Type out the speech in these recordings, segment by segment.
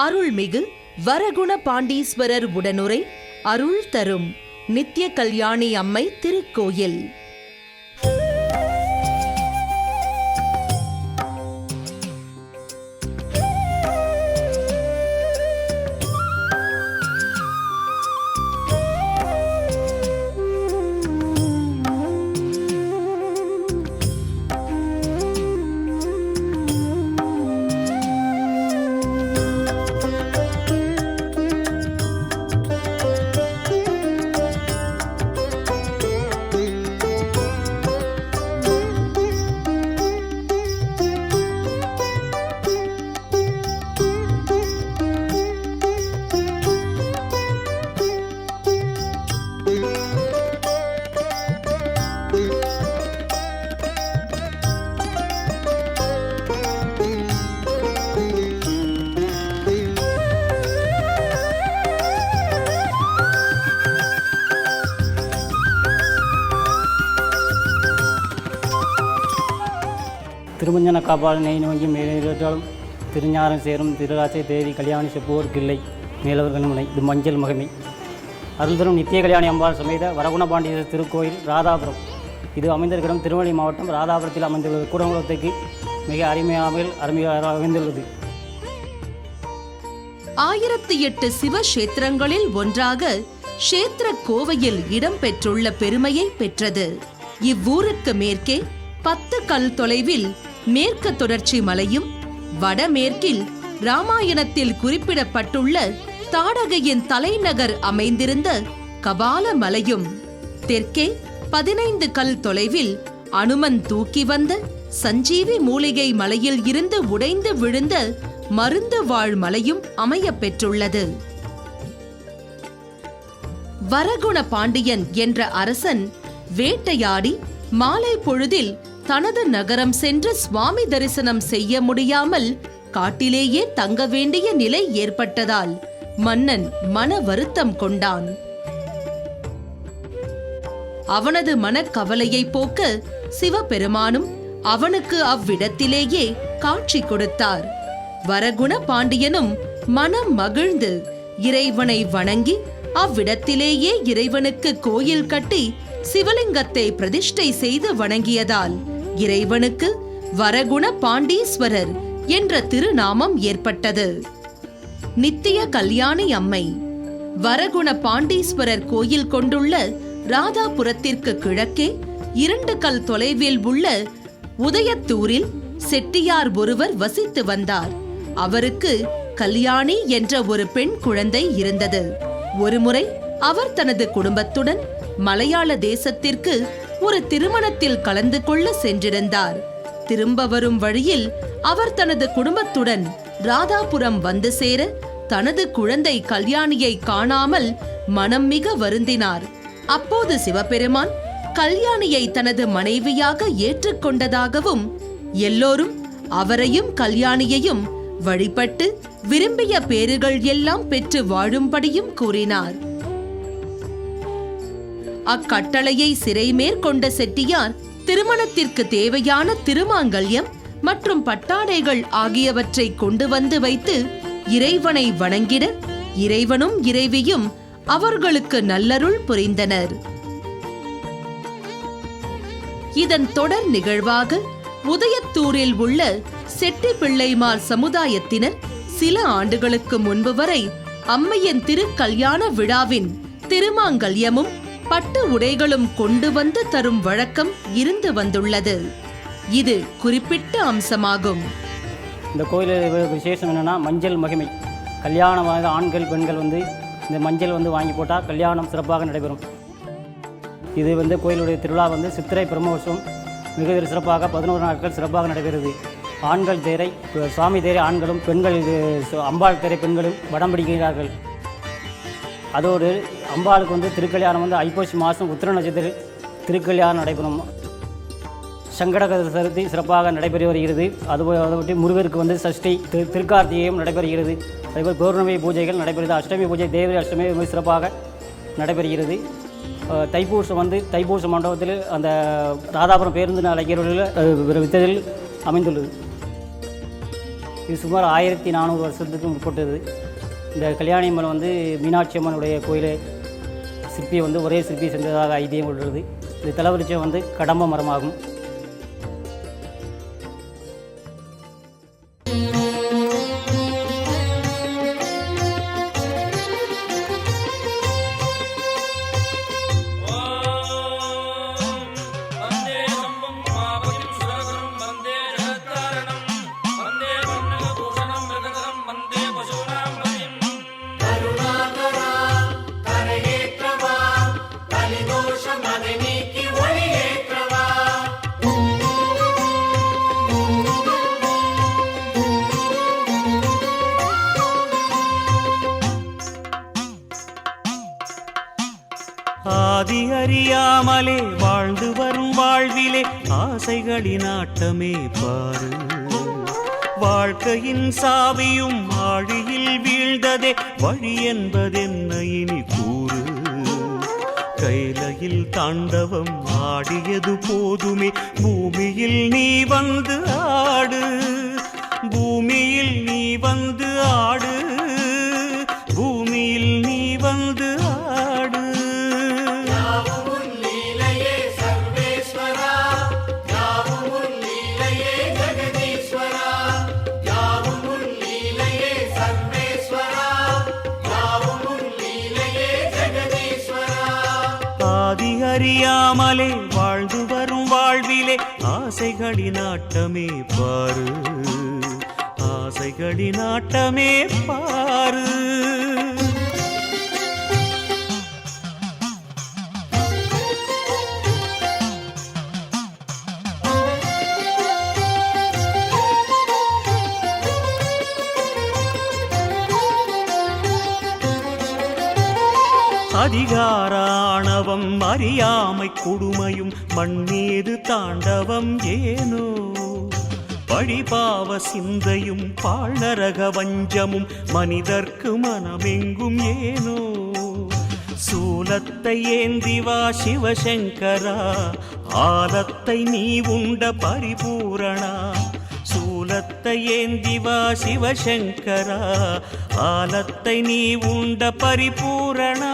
அருள்மிகு வரகுண பாண்டீஸ்வரர் உடனுரை அருள் தரும் நித்திய கல்யாணி அம்மை திருக்கோயில். திருமஞ்சன காப்பால் நெய் நோங்கி மேலும் திருஞாரம் சேரும் திருராசை தேவி கல்யாணி செப்புவோர் கிள்ளை மேலவர்கள் முனை. இது மஞ்சள் மகிமை. அருள் தரும் நித்திய கல்யாணி அம்பாள் சமேத வரகுண பாண்டீஸ்வரர் திருக்கோயில் ராதாபுரம். இது அமைந்திருக்கிற திருவள்ளி மாவட்டம் ராதாபுரத்தில் அமைந்துள்ளது. கூடங்குளத்துக்கு மிக அருமையாக அமைந்துள்ளது. 1008 சிவக்ஷேத்திரங்களில் ஒன்றாக க்ஷேத்திர கோவையில் இடம்பெற்றுள்ள பெருமையை பெற்றது. இவ்வூருக்கு மேற்கே 10 கல் தொலைவில் மேற்கு தொடர்ச்சி மலையும், வடமேற்கில் ராமாயணத்தில் குறிப்பிடப்பட்டுள்ள தாடகையின் தலைநகர் அமைந்திருந்த கபால மலையும், தெற்கே 15 கல் தொலைவில் அனுமன் தூக்கி வந்த சஞ்சீவி மூலிகை மலையில் இருந்து உடைந்து விழுந்த மருந்து வாழ் மலையும் அமைய பெற்றுள்ளது. வரகுண பாண்டியன் என்ற அரசன் வேட்டையாடி மாலை பொழுதில் தனது நகரம் சென்று சுவாமி தரிசனம் செய்ய முடியாமல் காட்டிலேயே தங்க வேண்டிய நிலை ஏற்பட்டதால் மன்னன் மன வருத்தம் கொண்டான். அவனது மனக்கவலையை போக்க சிவபெருமானும் அவனுக்கு அவ்விடத்திலேயே காட்சி கொடுத்தார். வரகுண பாண்டியனும் மனம் மகிழ்ந்து இறைவனை வணங்கி அவ்விடத்திலேயே இறைவனுக்கு கோயில் கட்டி சிவலிங்கத்தை பிரதிஷ்டை செய்து வணங்கியதால் இறைவனுக்கு வரகுண பாண்டீஸ்வரர் என்ற திருநாமம் ஏற்பட்டது. நித்திய கல்யாணி அம்மை வரகுண பாண்டீஸ்வரர் கோயில் கொண்டுள்ள ராதாபுரத்திற்கு கிழக்கே 2 கல் தொலைவில் உள்ள உதயத்தூரில் செட்டியார் ஒருவர் வசித்து வந்தார். அவருக்கு கல்யாணி என்ற ஒரு பெண் குழந்தை இருந்தது. ஒருமுறை அவர் தனது குடும்பத்துடன் மலையாள தேசத்திற்கு ஒரு திருமணத்தில் கலந்து கொள்ள சென்றிருந்தார். திரும்ப வரும் வழியில் அவர் தனது குடும்பத்துடன் ராதாபுரம் வந்து சேர தனது குழந்தை கல்யாணியை காணாமல் மனம் மிக வருந்தினார். அப்போது சிவபெருமான் கல்யாணியை தனது மனைவியாக ஏற்றுக்கொண்டதாகவும் எல்லோரும் அவரையும் கல்யாணியையும் வழிபட்டு விரும்பிய பேறுகள் எல்லாம் பெற்று வாழும்படியும் கூறினார். அக்கட்டளையை சிறை மேற்கொண்ட செட்டியார் திருமணத்திற்கு தேவையான திருமாங்கல்யம் மற்றும் பட்டாடைகள் ஆகியவற்றை கொண்டு வந்து வைத்து இறைவனை வணங்கிட இறைவனும் இறைவியும் அவர்களுக்கு நல்லருள் புரிந்தனர். இதன் தொடர் நிகழ்வாக உதயத்தூரில் உள்ள செட்டி பிள்ளைமார் சமுதாயத்தினர் சில ஆண்டுகளுக்கு முன்பு வரை அம்மையின் திருக்கல்யாண விழாவின் திருமாங்கல்யமும் பட்டு உடைகளும் கொண்டு வந்து தரும் வழக்கம் இருந்து வந்துள்ளது. இது குறிப்பிட்ட அம்சமாகும். இந்த கோயிலில் விசேஷம் என்னன்னா மஞ்சள் மகிமை. கல்யாணமாக ஆண்கள் பெண்கள் இந்த மஞ்சள் வாங்கி போட்டால் கல்யாணம் சிறப்பாக நடைபெறும். இது கோயிலுடைய திருவிழா சித்திரை பிரம்மோற்சவம் மிக சிறப்பாக 11 நாட்கள் சிறப்பாக நடைபெறுது. ஆண்கள் தேரை சுவாமி தேரை ஆண்களும், பெண்கள் அம்பாள் தேரை பெண்களும் வடம் பிடிக்கிறார்கள். அதோடு அம்பாளுக்கு திருக்கல்யாணம் ஐப்பசி மாதம் உத்திர நட்சத்திர திருக்கல்யாணம் நடைபெறும். சங்கடகர சதுர்த்தி சிறப்பாக நடைபெற்று வருகிறது. அதை முருகருக்கு சஷ்டி திருக்கார்த்திகையும் நடைபெறுகிறது. அதேபோல் பௌர்ணமி பூஜைகள் நடைபெறுகிறது. அஷ்டமி பூஜை தேவி அஷ்டமி மிக சிறப்பாக நடைபெறுகிறது. தைப்பூசம் தைப்பூச மண்டபத்தில் அந்த ராதாபுரம் பேருந்து நிலையத்தில் அமைந்துள்ளது. இது சுமார் 1400 வருஷத்துக்கு முற்பட்டது. இந்த கல்யாணி அம்மன் வந்து மீனாட்சி அம்மனுடைய கோயிலை சிற்பி வந்து ஒரே சிற்பி சென்றதாக ஐதீகம் உள்ளது. இந்த தலவிருட்சம் வந்து கடம்ப மரமாகும். ஆதி அறியாமலே வாழ்ந்து வரும் வாழ்விலே ஆசைகளின் ஆட்டமே பாரு. வாழ்க்கையின் சாவியும் ஆழியில் வீழ்ந்ததே வழி என்பதென்ன இனி கூறு. கைலையில் தாண்டவம் ஆடியது போதுமே பூமியில் நீ வந்து ஆடு. பூமியில் நீ வந்து ஆடு. பூமியில் நீ வந்து ஆடு. ஆதி அறியாமலே வாழ்ந்து வரும் வாழ்விலே ஆசைகளின் ஆட்டமே பாரு. ஆசைகளின் ஆட்டமே பாரு. அதிகாராணவம் அறியாமை கொடுமையும் மண்ணீது தாண்டவம் ஏனோ. பழிபாவ சிந்தையும் பாழ்நரக வஞ்சமும் மனிதர்க்கு மனமெங்கும் ஏனோ. சூலத்தை ஏந்திவா சிவசங்கரா ஆலத்தை நீ உண்ட பரிபூரணா. சூலத்தை ஏந்திவா சிவசங்கரா ஆலத்தை நீ உண்ட பரிபூரணா.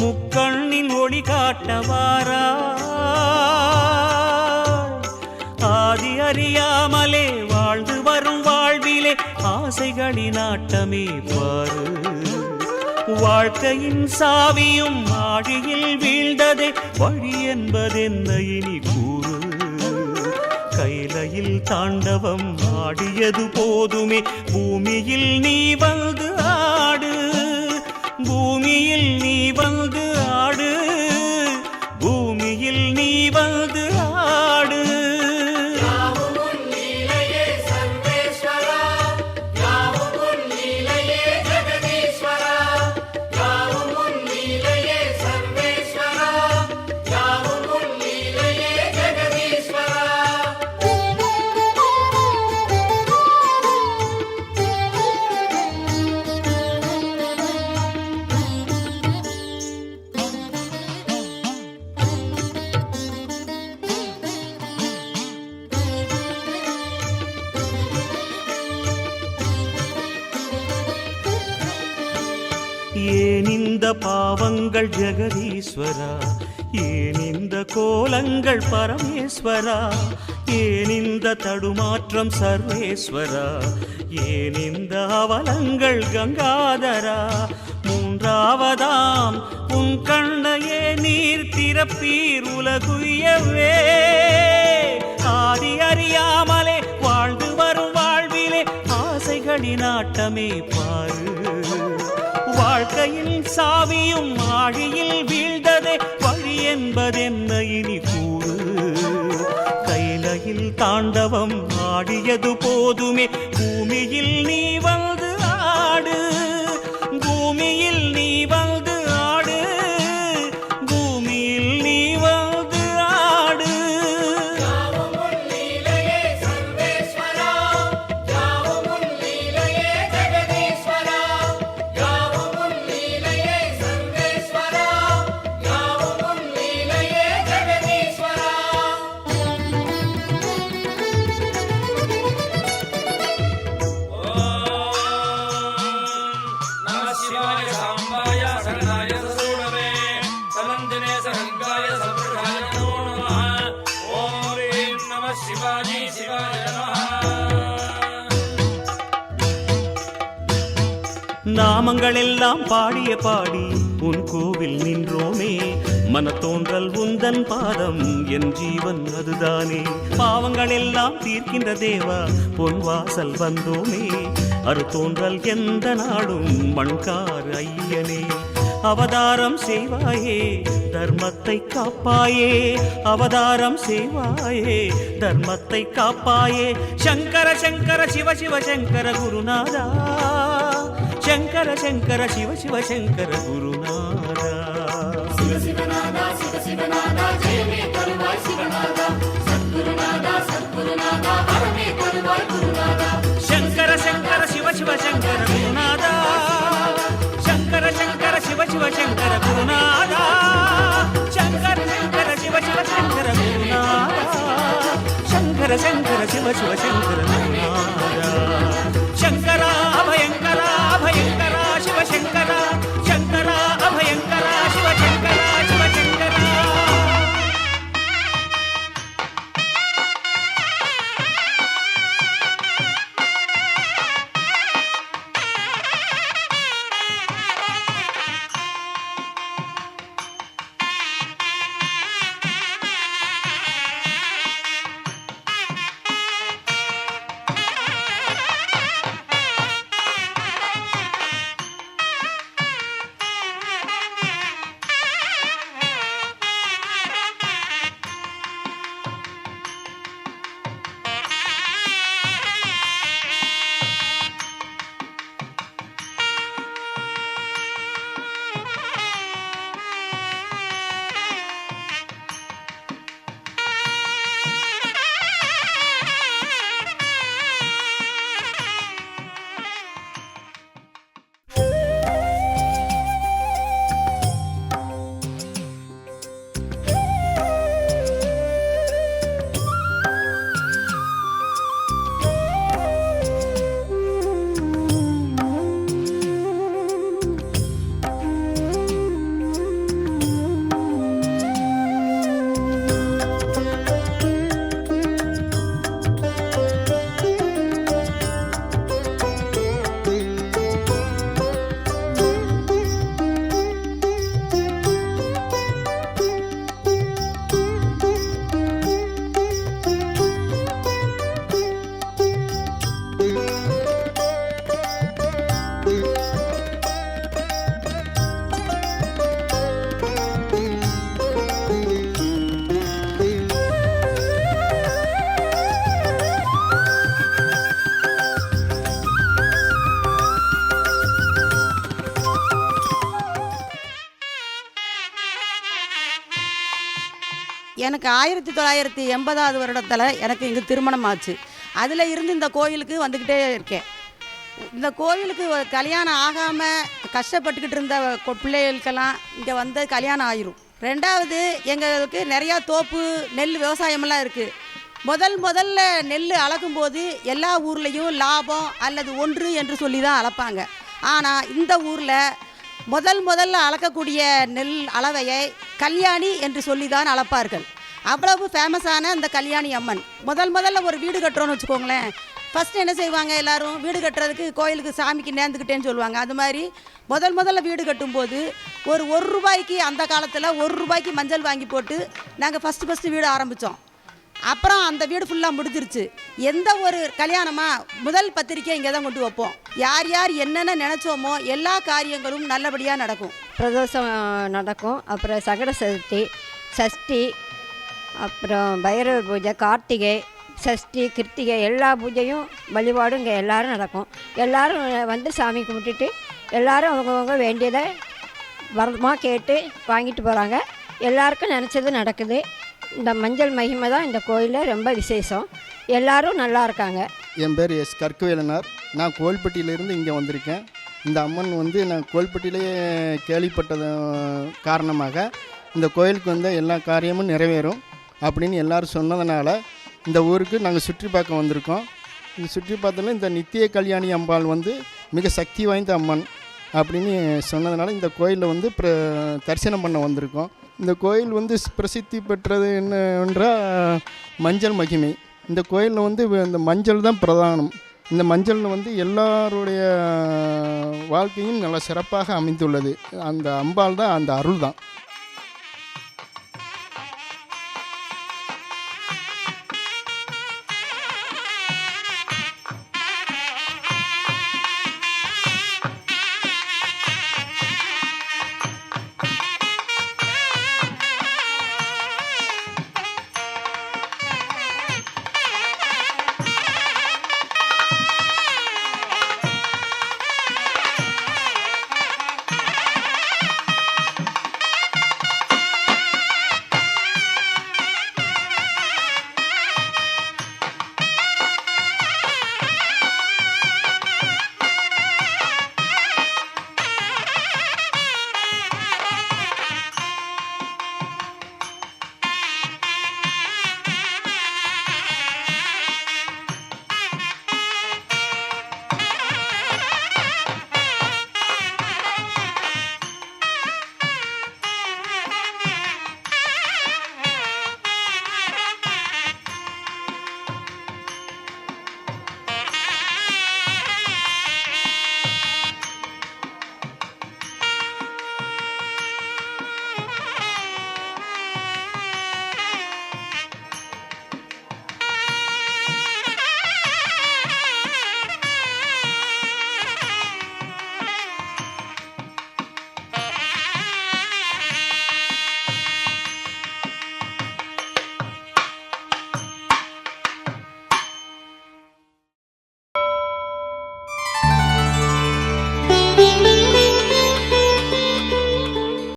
முக்கண்ணின் ஒளி காட்டவாரா. ஆதி அறியாமலே வாழ்ந்து வரும் வாழ்விலே ஆசைகளின் ஆட்டமே பாரு. வாழ்க்கையின் சாவியும் ஆழியில் வீழ்ந்ததே வழி என்பதென்ன இனி கூறு. கைலையில் தாண்டவம் ஆடியது போதுமே பூமியில் நீ வந்து ஆடு. பூமியில் நீ வந்து ஆடு. பூமியில் நீ வந்து ஆடு. ஏன் இந்த பாவங்கள் ஜெகதீஸ்வரா. ஏன் இந்த கோலங்கள் பரமேஸ்வரா. ஏன் இந்த தடுமாற்றம் சர்வேஸ்வரா. ஏன் இந்த அவலங்கள் கங்காதரா. மூன்றாவதாம் உன் கண்ணையே நீர் திறப்பீர் உலகுயவே. ஆதி அறியாமலே வாழ்ந்து வரும் வாழ்விலே ஆசைகளின் ஆட்டமே பாரு. வாழ்க்கையின் சாவியும் ஆழியில் வீழ்ந்ததே வழி என்பதென்ன இனி கூறு. கைலையில் தாண்டவம் ஆடியது போதுமே பூமியில் நீ வந்து ஆடு. பூமியில் நீ வந்து ஆடு. பூமியில் நீ வந்து ஆடு. நாமங்கள் எல்லாம் பாடிய பாடி உன் கோவில் நின்றோமே, மனத்தோன்றல் உந்தன் பாதம் என் ஜீவன் அதுதானே. பாவங்கள் எல்லாம் தீர்க்கின்ற தேவா பொன் வாசல் வந்தோமே, அறுத்தோன்றல் எந்த நாடும் மண்கார் ஐயனே. அவதாரம் செய்வாயே தர்மத்தை காப்பாயே, அவதாரம் செய்வாயே தர்மத்தை காப்பாயே. சங்கர சங்கர சிவ சிவ சங்கர குருநாதா, சங்கர சங்கர சிவ சிவ சங்கர குருநாதா. சிவ சிவநாதா சிவ சிவநாதா ஜெயமே தருவாய் சிவநாதா, சத்குருநாதா சத்குருநாதா வரமே தருவாய் குருநாதா. சங்கர சங்கர சிவ சிவ சங்கர குருநாதா, சங்கர சங்கர சிவ சிவ சங்கர குருநாதா, சங்கர சங்கர சிவ சிவ சங்கர குருநாதா, சங்கர சங்கர சிவ சிவ சங்கர குருநாதா. சங்கரா அபயங்கரா அபயங்கரா சிவசங்கரா, சங்கரா அபயங்கரா சிவசங்கரா சிவசங்கரா. எனக்கு 1980 வருடத்தில் எனக்கு இங்கே திருமணம் ஆச்சு. அதில் இருந்து இந்த கோயிலுக்கு வந்துக்கிட்டே இருக்கேன். இந்த கோயிலுக்கு கல்யாணம் ஆகாமல் கஷ்டப்பட்டுக்கிட்டு இருந்த பிள்ளைகளுக்கெல்லாம் இங்கே வந்து கல்யாணம் ஆயிரும். ரெண்டாவது எங்களுக்கு நிறையா தோப்பு நெல் விவசாயமெல்லாம் இருக்குது. முதல்ல நெல் அளக்கும்போது எல்லா ஊர்லேயும் லாபம் அல்லது ஒன்று என்று சொல்லி தான் அளப்பாங்க. ஆனால் இந்த ஊரில் முதல்ல அளக்கக்கூடிய நெல் அளவையை கல்யாணி என்று சொல்லி தான் அளப்பார்கள். அவ்வளவு ஃபேமஸான அந்த கல்யாணி அம்மன். முதல்ல ஒரு வீடு கட்டுறோன்னு வச்சுக்கோங்களேன், ஃபஸ்ட்டு என்ன செய்வாங்க, எல்லோரும் வீடு கட்டுறதுக்கு கோயிலுக்கு சாமிக்கு நேர்ந்துக்கிட்டேன்னு சொல்லுவாங்க. அது மாதிரி முதல்ல வீடு கட்டும்போது ஒரு ரூபாய்க்கு, அந்த காலத்தில் ₹1 மஞ்சள் வாங்கி போட்டு நாங்கள் ஃபஸ்ட்டு வீடு ஆரம்பித்தோம். அப்புறம் அந்த வீடு ஃபுல்லாக முடிஞ்சிருச்சு. எந்த ஒரு கல்யாணமாக முதல் பத்திரிக்கை இங்கே தான் கொண்டு வைப்போம். யார் யார் என்னென்ன நினச்சோமோ எல்லா காரியங்களும் நல்லபடியாக நடக்கும். பிரதோஷம் நடக்கும், அப்புறம் சகட சதுர்த்தி, சஷ்டி, அப்புறம் பைரவர் பூஜை, கார்த்திகை, சஷ்டி, கிருத்திகை எல்லா பூஜையும் வழிபாடும் இங்கே எல்லோரும் நடக்கும். எல்லோரும் வந்து சாமி கும்பிட்டுட்டு எல்லோரும் அவங்கவுங்க வேண்டியதை வரமாக கேட்டு வாங்கிட்டு போகிறாங்க. எல்லாருக்கும் நினச்சது நடக்குது. இந்த மஞ்சள் மகிமை தான் இந்த கோயிலில் ரொம்ப விசேஷம். எல்லோரும் நல்லா இருக்காங்க. என் பேர் எஸ் கற்கவேலனார். நான் கோவில்பட்டியிலேருந்து இங்கே வந்திருக்கேன். இந்த அம்மன் வந்து நான் கோவில்பட்டியிலேயே கேள்விப்பட்டது காரணமாக இந்த கோயிலுக்கு வந்து எல்லா காரியமும் நிறைவேறும் அப்படின்னு எல்லோரும் சொன்னதுனால இந்த ஊருக்கு நாங்கள் சுற்றி பார்க்க வந்திருக்கோம். இந்த சுற்றி பார்த்ததில் இந்த நித்திய கல்யாணி அம்பாள் வந்து மிக சக்தி வாய்ந்த அம்மன். அப்படின்னு சொன்னதுனால இந்த கோயிலில் வந்து தரிசனம் பண்ண வந்திருக்கோம். இந்த கோயில் வந்து பிரசித்தி பெற்றது என்னவென்றால் மஞ்சள் மகிமை. இந்த கோயிலில் வந்து இந்த மஞ்சள் தான் பிரதானம். இந்த மஞ்சள் வந்து எல்லாருடைய வாழ்க்கையும் நல்லா சிறப்பாக அமைந்துள்ளது. அந்த அம்பாள் தான், அந்த அருள் தான்.